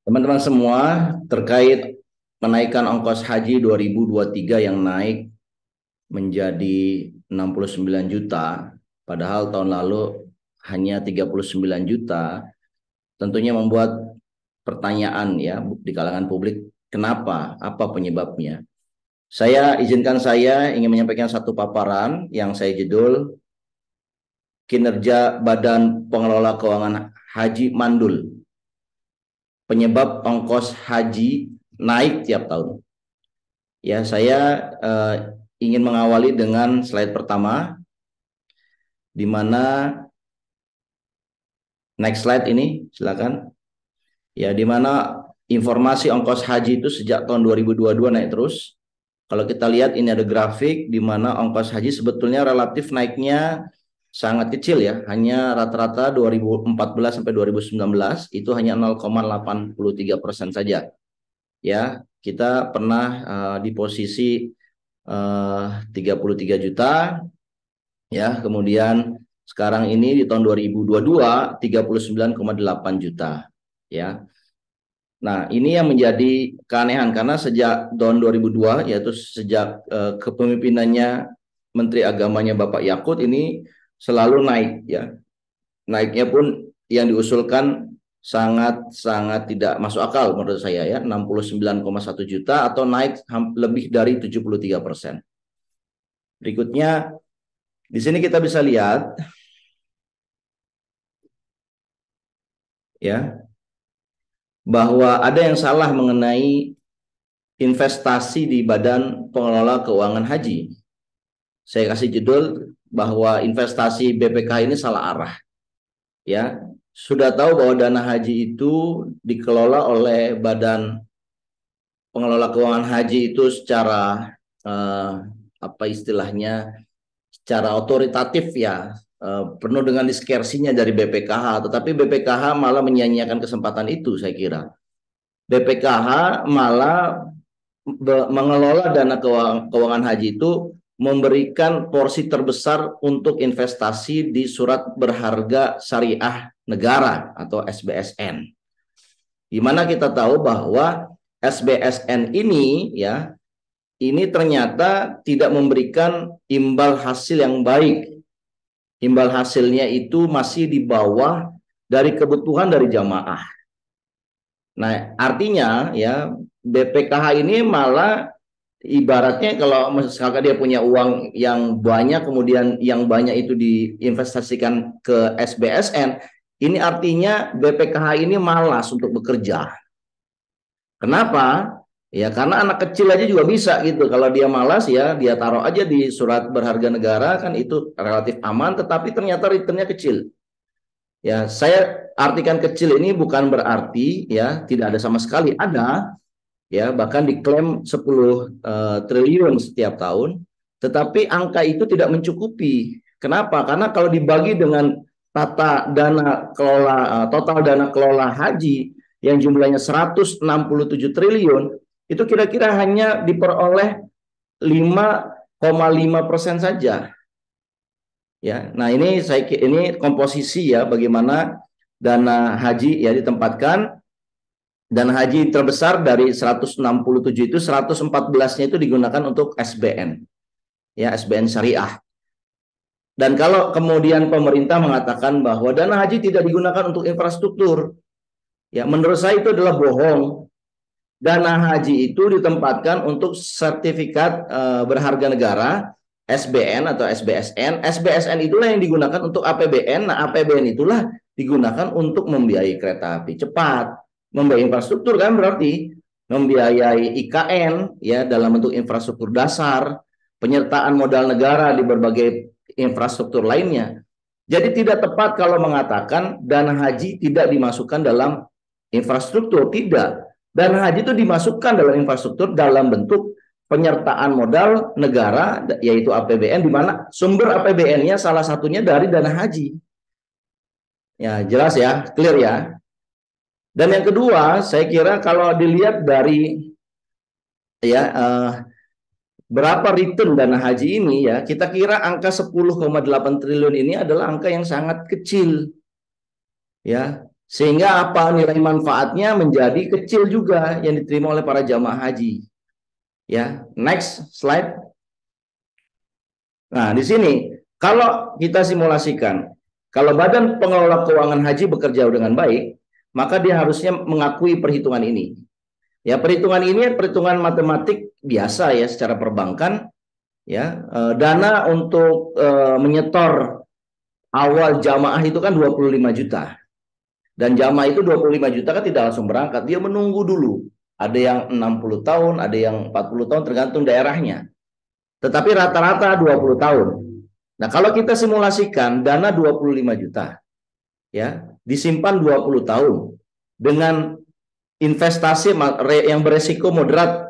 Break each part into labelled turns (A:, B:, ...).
A: Teman-teman semua, terkait menaikan ongkos haji 2023 yang naik menjadi 69 juta, padahal tahun lalu hanya 39 juta, tentunya membuat pertanyaan ya di kalangan publik, kenapa? Apa penyebabnya? Saya ingin menyampaikan satu paparan yang saya judul kinerja Badan Pengelola Keuangan Haji Mandul, penyebab ongkos haji naik tiap tahun. Ya, saya ingin mengawali dengan slide pertama, di mana next slide ini, silakan. Ya, di mana informasi ongkos haji itu sejak tahun 2022 naik terus. Kalau kita lihat ini ada grafik di mana ongkos haji sebetulnya relatif naiknya sangat kecil ya, hanya rata-rata 2014 sampai 2019 itu hanya 0,83% saja. Ya, kita pernah di posisi 33 juta ya, kemudian sekarang ini di tahun 2022 39,8 juta ya. Nah, ini yang menjadi keanehan karena sejak tahun 2002, yaitu sejak kepemimpinannya Menteri Agamanya Bapak Yakut, ini selalu naik ya. Naiknya pun yang diusulkan sangat tidak masuk akal menurut saya ya, 69,1 juta atau naik lebih dari 73%. Berikutnya di sini kita bisa lihat ya, bahwa ada yang salah mengenai investasi di Badan Pengelola Keuangan Haji. Saya kasih judul bahwa investasi BPKH ini salah arah. Ya, sudah tahu bahwa dana haji itu dikelola oleh Badan Pengelola Keuangan Haji itu secara apa istilahnya, secara otoritatif ya, penuh dengan diskresinya dari BPKH, tetapi BPKH malah menyia-nyiakan kesempatan itu. Saya kira BPKH malah mengelola dana keuangan haji itu memberikan porsi terbesar untuk investasi di surat berharga syariah negara atau SBSN. Di mana kita tahu bahwa SBSN ini ya, ini ternyata tidak memberikan imbal hasil yang baik. Imbal hasilnya itu masih di bawah dari kebutuhan dari jamaah. Nah, artinya ya BPKH ini malah ibaratnya kalau misalkan dia punya uang yang banyak, kemudian yang banyak itu diinvestasikan ke SBSN, ini artinya BPKH ini malas untuk bekerja. Kenapa? Ya karena anak kecil aja juga bisa gitu. Kalau dia malas ya dia taruh aja di surat berharga negara, kan itu relatif aman, tetapi ternyata returnnya kecil. Ya, saya artikan kecil ini bukan berarti ya tidak ada sama sekali, ada ya, bahkan diklaim 10 triliun setiap tahun, tetapi angka itu tidak mencukupi. Kenapa? Karena kalau dibagi dengan tata dana kelola total dana kelola haji yang jumlahnya 167 triliun, itu kira-kira hanya diperoleh 5,5% saja. Ya, nah ini komposisi ya, bagaimana dana haji ya ditempatkan. Dana haji terbesar dari 167 itu 114-nya itu digunakan untuk SBN. Ya, SBN syariah. Dan kalau kemudian pemerintah mengatakan bahwa dana haji tidak digunakan untuk infrastruktur, ya menurut saya itu adalah bohong. Dana haji itu ditempatkan untuk sertifikat berharga negara, SBN atau SBSN. SBSN itulah yang digunakan untuk APBN. Nah, APBN itulah digunakan untuk membiayai kereta api cepat, membiayai infrastruktur, kan berarti membiayai IKN ya dalam bentuk infrastruktur dasar, penyertaan modal negara di berbagai infrastruktur lainnya. Jadi tidak tepat kalau mengatakan dana haji tidak dimasukkan dalam infrastruktur. Tidak. Dana haji itu dimasukkan dalam infrastruktur dalam bentuk penyertaan modal negara, yaitu APBN, di mana sumber APBN-nya salah satunya dari dana haji. Ya, jelas ya, clear ya. Dan yang kedua, saya kira kalau dilihat dari ya berapa return dana haji ini ya, kita kira angka 10,8 triliun ini adalah angka yang sangat kecil. Ya, Sehingga apa, nilai manfaatnya menjadi kecil juga yang diterima oleh para jamaah haji. Ya, next slide. Nah, di sini kalau kita simulasikan, kalau Badan Pengelola Keuangan Haji bekerja dengan baik, maka dia harusnya mengakui perhitungan ini. Ya, perhitungan ini perhitungan matematik biasa ya secara perbankan. Ya, dana untuk menyetor awal jamaah itu kan 25 juta. Dan jamaah itu 25 juta kan tidak langsung berangkat, dia menunggu dulu. Ada yang 60 tahun, ada yang 40 tahun tergantung daerahnya. Tetapi rata-rata 20 tahun. Nah, kalau kita simulasikan dana 25 juta ya, disimpan 20 tahun dengan investasi yang beresiko moderat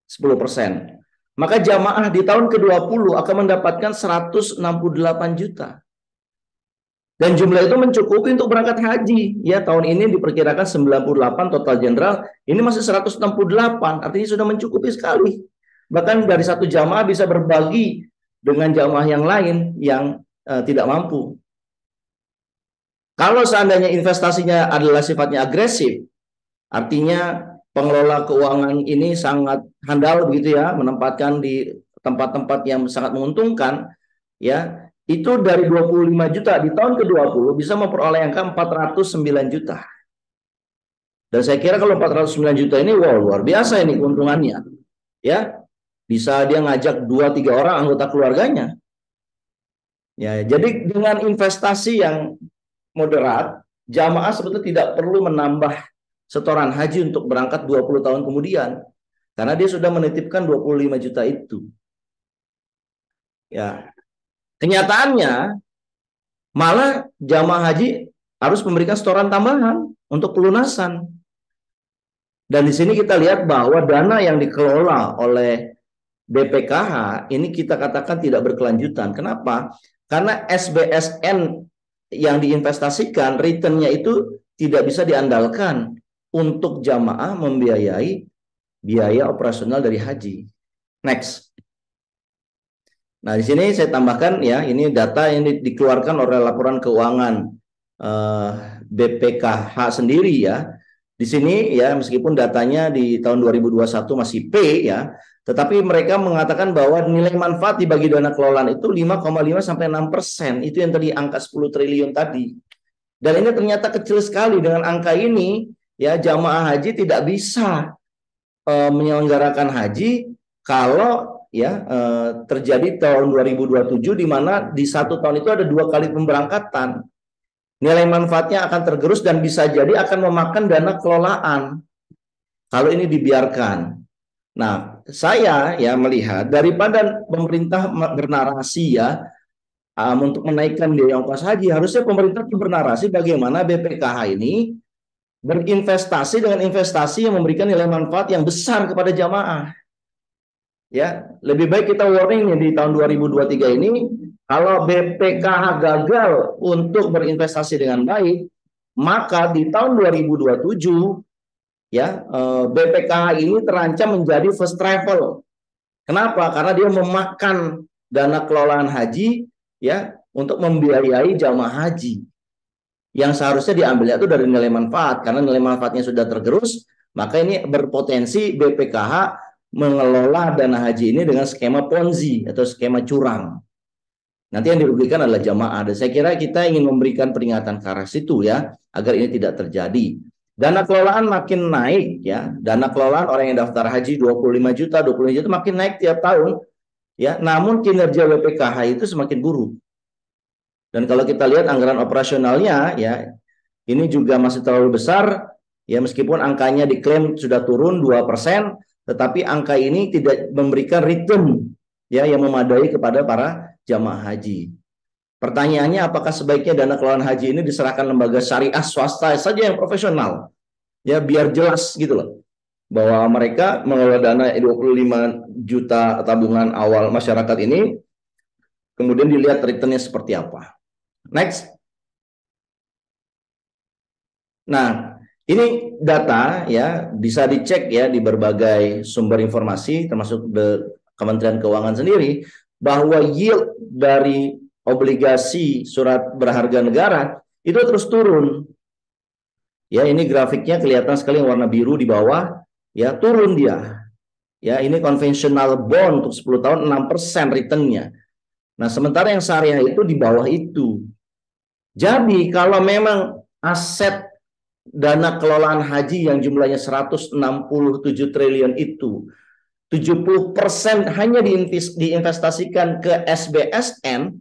A: 10%. Maka jamaah di tahun ke-20 akan mendapatkan 168 juta. Dan jumlah itu mencukupi untuk berangkat haji. Ya, tahun ini diperkirakan 98 total jenderal, ini masih 168, artinya sudah mencukupi sekali. Bahkan dari satu jamaah bisa berbagi dengan jamaah yang lain yang tidak mampu. Kalau seandainya investasinya adalah sifatnya agresif, artinya pengelola keuangan ini sangat handal begitu ya, menempatkan di tempat-tempat yang sangat menguntungkan, ya, itu dari 25 juta di tahun ke-20 bisa memperoleh angka 409 juta. Dan saya kira kalau 409 juta ini, wow, luar biasa ini keuntungannya. Ya, bisa dia ngajak 2-3 orang anggota keluarganya. Ya, jadi dengan investasi yang moderat, jamaah sebetulnya tidak perlu menambah setoran haji untuk berangkat 20 tahun kemudian. Karena dia sudah menitipkan 25 juta itu. Ya, kenyataannya malah jamaah haji harus memberikan setoran tambahan untuk pelunasan. Dan di sini kita lihat bahwa dana yang dikelola oleh BPKH ini kita katakan tidak berkelanjutan. Kenapa? Karena SBSN yang diinvestasikan, return-nya itu tidak bisa diandalkan untuk jamaah membiayai biaya operasional dari haji. Next. Nah, di sini saya tambahkan ya, ini data yang dikeluarkan oleh laporan keuangan BPKH sendiri ya. Di sini ya, meskipun datanya di tahun 2021 masih P ya, tetapi mereka mengatakan bahwa nilai manfaat dibagi dana kelolaan itu 5,5 sampai 6%. Itu yang tadi angka 10 triliun tadi. Dan ini ternyata kecil sekali. Dengan angka ini ya, jamaah haji tidak bisa menyelenggarakan haji kalau ya terjadi tahun 2027 di mana di satu tahun itu ada 2 kali pemberangkatan. Nilai manfaatnya akan tergerus dan bisa jadi akan memakan dana kelolaan kalau ini dibiarkan. Nah, saya ya melihat daripada pemerintah bernarasi ya untuk menaikkan biaya ongkos haji, harusnya pemerintah itu bernarasi bagaimana BPKH ini berinvestasi dengan investasi yang memberikan nilai manfaat yang besar kepada jamaah. Ya, lebih baik kita warning di tahun 2023 ini, kalau BPKH gagal untuk berinvestasi dengan baik, maka di tahun 2027 ya BPKH ini terancam menjadi first travel. Kenapa? Karena dia memakan dana kelolaan haji ya untuk membiayai jamaah haji. Yang seharusnya diambilnya itu dari nilai manfaat, karena nilai manfaatnya sudah tergerus, maka ini berpotensi BPKH mengelola dana haji ini dengan skema Ponzi atau skema curang. Nanti yang dirugikan adalah jamaah. Dan saya kira kita ingin memberikan peringatan ke arah situ ya, agar ini tidak terjadi. Dana kelolaan makin naik ya. Dana kelolaan orang yang daftar haji 25 juta, 25 juta makin naik tiap tahun ya. Namun kinerja BPKH itu semakin buruk. Dan kalau kita lihat anggaran operasionalnya ya, ini juga masih terlalu besar ya, meskipun angkanya diklaim sudah turun 2%, tetapi angka ini tidak memberikan return ya yang memadai kepada para jamaah haji. Pertanyaannya, apakah sebaiknya dana kelolaan haji ini diserahkan lembaga syariah swasta saja yang profesional? Ya, biar jelas gitu loh, bahwa mereka mengelola dana 25 juta tabungan awal masyarakat ini, kemudian dilihat returnnya seperti apa. Next. Nah, ini data ya, bisa dicek ya di berbagai sumber informasi termasuk Kementerian Keuangan sendiri, bahwa yield dari obligasi surat berharga negara itu terus turun. Ya, ini grafiknya kelihatan sekali yang warna biru di bawah, ya turun dia. Ya, ini konvensional bond untuk 10 tahun 6% returnnya. Nah, sementara yang syariah itu di bawah itu. Jadi, kalau memang aset dana kelolaan haji yang jumlahnya 167 triliun itu 70% hanya diinvestasikan ke SBSN,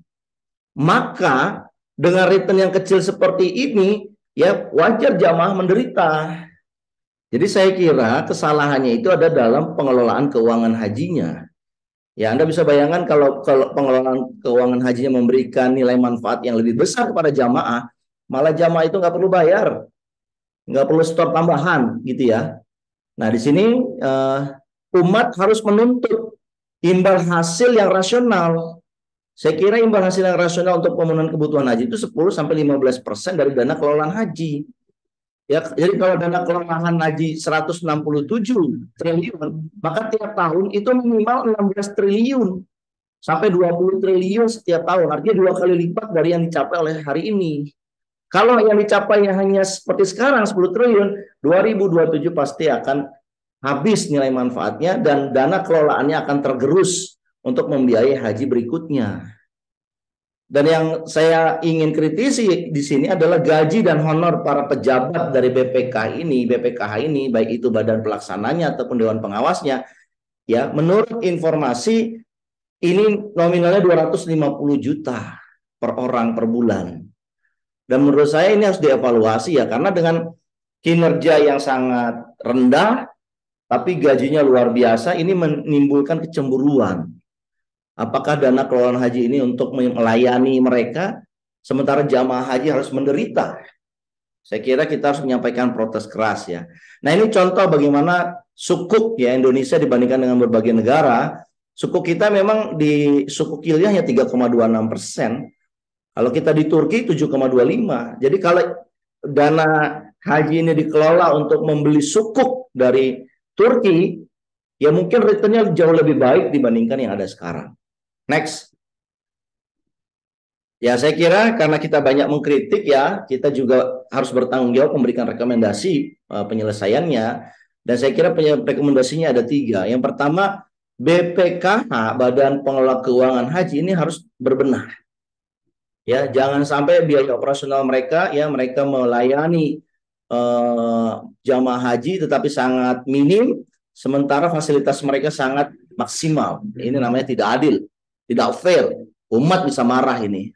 A: maka dengan return yang kecil seperti ini, ya wajar jamaah menderita. Jadi saya kira kesalahannya itu ada dalam pengelolaan keuangan hajinya. Ya, Anda bisa bayangkan kalau pengelolaan keuangan hajinya memberikan nilai manfaat yang lebih besar kepada jamaah, malah jamaah itu nggak perlu bayar, nggak perlu store tambahan, gitu ya. Nah, di sini umat harus menuntut imbal hasil yang rasional. Saya kira imbal hasil yang rasional untuk pemenuhan kebutuhan haji itu 10-15% dari dana kelolaan haji. Ya, jadi kalau dana kelolaan haji 167 triliun, maka tiap tahun itu minimal 16 triliun sampai 20 triliun setiap tahun. Artinya 2 kali lipat dari yang dicapai oleh hari ini. Kalau yang dicapai hanya seperti sekarang 10 triliun, 2027 pasti akan habis nilai manfaatnya dan dana kelolaannya akan tergerus untuk membiayai haji berikutnya. Dan yang saya ingin kritisi di sini adalah gaji dan honor para pejabat dari BPKH ini, baik itu badan pelaksananya ataupun dewan pengawasnya, ya, menurut informasi ini nominalnya 250 juta per orang per bulan. Dan menurut saya ini harus dievaluasi ya, karena dengan kinerja yang sangat rendah tapi gajinya luar biasa, ini menimbulkan kecemburuan. Apakah dana kelolaan haji ini untuk melayani mereka, sementara jamaah haji harus menderita? Saya kira kita harus menyampaikan protes keras ya. Nah, ini contoh bagaimana sukuk ya Indonesia dibandingkan dengan berbagai negara. Sukuk kita memang di suku kilyahnya 3,26%. Kalau kita di Turki 7,25. Jadi kalau dana haji ini dikelola untuk membeli sukuk dari Turki, ya mungkin returnnya jauh lebih baik dibandingkan yang ada sekarang. Next. Ya, saya kira karena kita banyak mengkritik ya, kita juga harus bertanggung jawab memberikan rekomendasi penyelesaiannya. Dan saya kira rekomendasinya ada 3. Yang pertama, BPKH, Badan Pengelola Keuangan Haji ini harus berbenah. Ya, jangan sampai biaya operasional mereka ya mereka melayani jamaah haji tetapi sangat minim, sementara fasilitas mereka sangat maksimal. Ini namanya tidak adil, tidak fair. Umat bisa marah ini.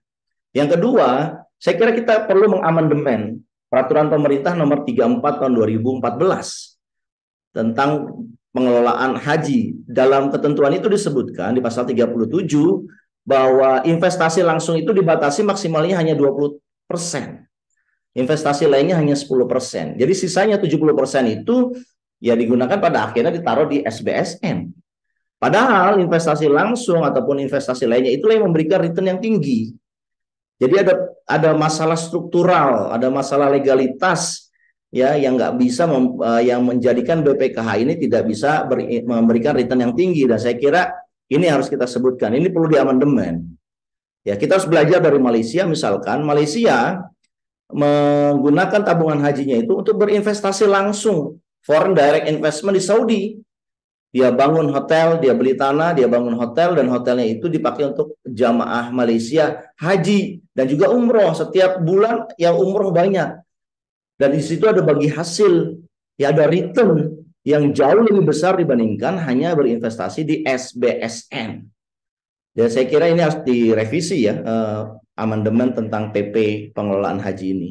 A: Yang kedua, saya kira kita perlu mengamandemen Peraturan Pemerintah Nomor 34 Tahun 2014 tentang pengelolaan haji. Dalam ketentuan itu disebutkan di pasal 37 bahwa investasi langsung itu dibatasi maksimalnya hanya 20%. Investasi lainnya hanya 10%. Jadi sisanya 70% itu ya digunakan pada akhirnya ditaruh di SBSN. Padahal investasi langsung ataupun investasi lainnya itulah yang memberikan return yang tinggi. Jadi ada masalah struktural, ada masalah legalitas ya yang nggak bisa yang menjadikan BPKH ini tidak bisa memberikan return yang tinggi. Dan saya kira ini harus kita sebutkan. Ini perlu diamandemen. Ya, kita harus belajar dari Malaysia. Misalkan Malaysia menggunakan tabungan hajinya itu untuk berinvestasi langsung, foreign direct investment di Saudi. Dia bangun hotel, dia beli tanah, dia bangun hotel, dan hotelnya itu dipakai untuk jamaah Malaysia haji dan juga umroh. Setiap bulan yang umroh banyak. Dan di situ ada bagi hasil, ya ada return yang jauh lebih besar dibandingkan hanya berinvestasi di SBSN. Dan saya kira ini harus direvisi ya, amandemen tentang PP pengelolaan haji ini.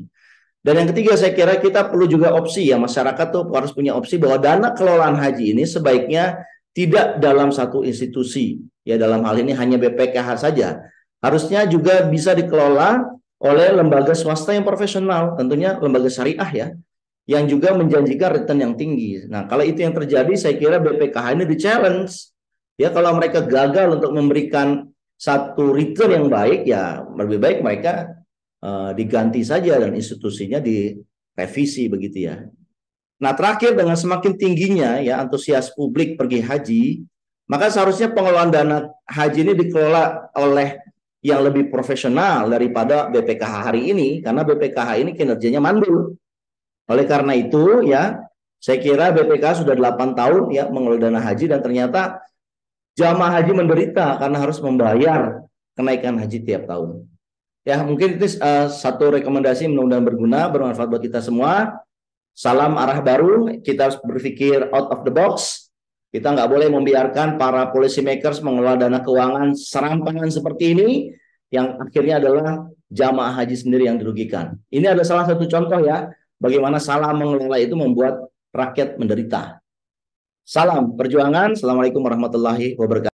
A: Dan yang ketiga, saya kira kita perlu juga opsi ya, masyarakat tuh harus punya opsi bahwa dana kelolaan haji ini sebaiknya tidak dalam satu institusi. Ya, dalam hal ini hanya BPKH saja. Harusnya juga bisa dikelola oleh lembaga swasta yang profesional, tentunya lembaga syariah ya, yang juga menjanjikan return yang tinggi. Nah, kalau itu yang terjadi, saya kira BPKH ini di-challenge. Ya, kalau mereka gagal untuk memberikan satu return yang baik, ya lebih baik mereka diganti saja dan institusinya direvisi begitu ya. Nah, terakhir, dengan semakin tingginya ya antusias publik pergi haji, maka seharusnya pengelolaan dana haji ini dikelola oleh yang lebih profesional daripada BPKH hari ini, karena BPKH ini kinerjanya mandul. Oleh karena itu ya, saya kira BPK sudah 8 tahun ya mengelola dana haji dan ternyata jamaah haji menderita karena harus membayar kenaikan haji tiap tahun. Ya, mungkin itu satu rekomendasi, mudah-mudahan berguna, bermanfaat buat kita semua. Salam arah baru, kita harus berpikir out of the box. Kita nggak boleh membiarkan para policy makers mengelola dana keuangan serampangan seperti ini, yang akhirnya adalah jamaah haji sendiri yang dirugikan. Ini adalah salah satu contoh ya, bagaimana salah mengelola itu membuat rakyat menderita. Salam perjuangan. Assalamualaikum warahmatullahi wabarakatuh.